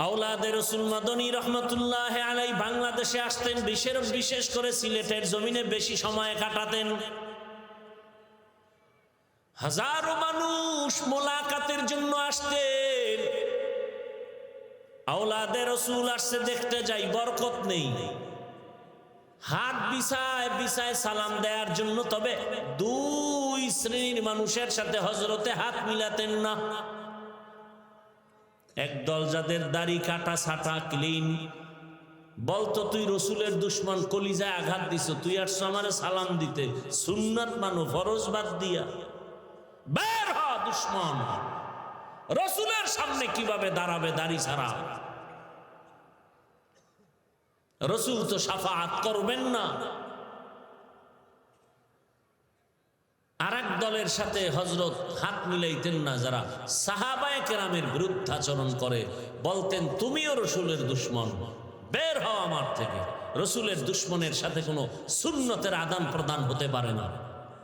আওলাদে রসুল মাদনী রহমতুল্লাহ আলাই বাংলাদেশে আসতেন, বিশেষ করে সিলেটের জমিনে বেশি সময় কাটাতেন। হাজারো মানুষ মোলাকাতের জন্য আসতেন। আওলাদে রসুল আসছে, দেখতে যাই, বরকত নেই, হাত বিছায় বিছায় সালাম দেওয়ার জন্য। তবে দুই শ্রেণীর মানুষের সাথে হযরতে হাত মিলাতেন না। একদল যাদের দাড়ি কাটা ছাটা ক্লিন, বলতো তুই রসুলের দুশ্মন, কলিজায় আঘাত দিছ, তুই আসছো আমারে সালাম দিতে, সুন্নাত মানো, ফরজ বাদ দিয়া, বের হ দুশ্মন। রসুলের সামনে কিভাবে দাঁড়াবে দাড়ি ছাড়া? রসুল তো শাফাআত করবেন না। আর এক দলের সাথে হযরত হাত মিলাইতেন না, যারা সাহাবায়ে কেরামের বিরুদ্ধাচরণ করে, বলতেন তুমিও রসুলের দুশ্মন, বের হও আমার থেকে। রসুলের দুশ্মনের সাথে কোনো সুন্নতের আদান প্রদান হতে পারে না।